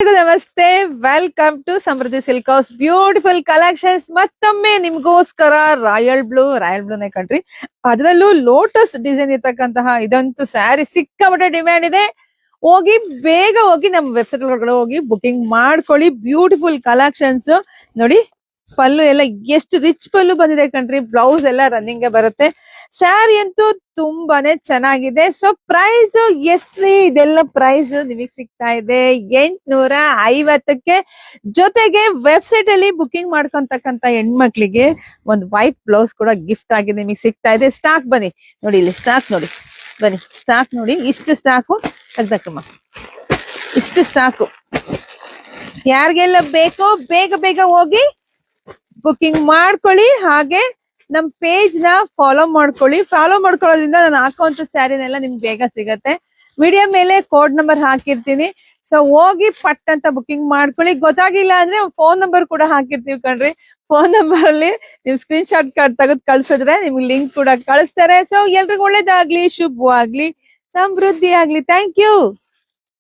ನಮಸ್ತೆ, welcome to Samruddhi silk house. Beautiful collections ಮತ್ತೊಮ್ಮೆ ನಿಮ್ಗೋಸ್ಕರ ರಾಯಲ್ ಬ್ಲೂನೇ ಕಣ್ರಿ. ಅದರಲ್ಲೂ ಲೋಟಸ್ ಡಿಸೈನ್ ಇರ್ತಕ್ಕಂತಹ ಇದಂತೂ ಸ್ಯಾರಿ ಸಿಕ್ಕಾಪಟ್ಟೆ ಡಿಮ್ಯಾಂಡ್ ಇದೆ. ಬೇಗ ಹೋಗಿ ನಮ್ಮ ವೆಬ್ಸೈಟ್ ಒಳಗಡೆ ಹೋಗಿ ಬುಕಿಂಗ್ ಮಾಡ್ಕೊಳ್ಳಿ. ಬ್ಯೂಟಿಫುಲ್ ಕಲೆಕ್ಷನ್ಸ್ ನೋಡಿ. ಪಲ್ಲು ಎಲ್ಲ ಎಷ್ಟು ರಿಚ್ ಪಲ್ಲು ಬಂದಿದೆ ಕಣ್ರಿ. ಬ್ಲೌಸ್ ಎಲ್ಲ ರನ್ನಿಂಗ್ ಬರುತ್ತೆ. ಸ್ಯಾರಿ ಅಂತೂ ತುಂಬಾನೇ ಚೆನ್ನಾಗಿದೆ. ಸೊ ಪ್ರೈಸ್ ಎಷ್ಟ್ರಿ? ಇದೆಲ್ಲ ಪ್ರೈಸ್ ನಿಮಗ್ ಸಿಗ್ತಾ ಇದೆ 850ಕ್ಕೆ. ಜೊತೆಗೆ ವೆಬ್ಸೈಟ್ ಅಲ್ಲಿ ಬುಕಿಂಗ್ ಮಾಡ್ಕೊಂತಕ್ಕಂತ ಹೆಣ್ಮಕ್ಳಿಗೆ ಒಂದು ವೈಟ್ ಬ್ಲೌಸ್ ಕೂಡ ಗಿಫ್ಟ್ ಆಗಿ ನಿಮಗ್ ಸಿಗ್ತಾ ಇದೆ. ಸ್ಟಾಕ್ ಬನ್ನಿ ನೋಡಿ, ಇಲ್ಲಿ ಸ್ಟಾಕ್ ನೋಡಿ, ಬನ್ನಿ ಸ್ಟಾಕ್ ನೋಡಿ. ಇಷ್ಟು ಸ್ಟಾಕು ತೆಗ್ದಕ್ಕಮ್ಮ, ಇಷ್ಟು ಸ್ಟಾಕು. ಯಾರಿಗೆಲ್ಲ ಬೇಕೋ ಬೇಗ ಬೇಗ ಹೋಗಿ ಬುಕಿಂಗ್ ಮಾಡ್ಕೊಳ್ಳಿ. ಹಾಗೆ ನಮ್ ಪೇಜ್ ನ ಫಾಲೋ ಮಾಡ್ಕೊಳ್ಳಿ. ಫಾಲೋ ಮಾಡ್ಕೊಳ್ಳೋದ್ರಿಂದ ನಾನು ಹಾಕುವಂತ ಸ್ಯಾರಿನೆಲ್ಲ ನಿಮ್ಗೆ ಬೇಗ ಸಿಗತ್ತೆ. ವಿಡಿಯೋ ಮೇಲೆ ಕೋಡ್ ನಂಬರ್ ಹಾಕಿರ್ತೀನಿ. ಸೊ ಹೋಗಿ ಪಟ್ ಅಂತ ಬುಕಿಂಗ್ ಮಾಡ್ಕೊಳ್ಳಿ. ಗೊತ್ತಾಗಿಲ್ಲ ಅಂದ್ರೆ ಫೋನ್ ನಂಬರ್ ಕೂಡ ಹಾಕಿರ್ತೀವಿ ಕಣ್ರಿ. ಫೋನ್ ನಂಬರ್ ಅಲ್ಲಿ ನೀವು ಸ್ಕ್ರೀನ್ ಶಾಟ್ ತೆಗೆದು ಕಳ್ಸಿದ್ರೆ ನಿಮ್ಗೆ ಲಿಂಕ್ ಕೂಡ ಕಳಿಸ್ತಾರೆ. ಸೊ ಎಲ್ರಿಗೂ ಒಳ್ಳೇದಾಗ್ಲಿ, ಶುಭವಾಗ್ಲಿ, ಸಮೃದ್ಧಿ ಆಗ್ಲಿ. Thank you.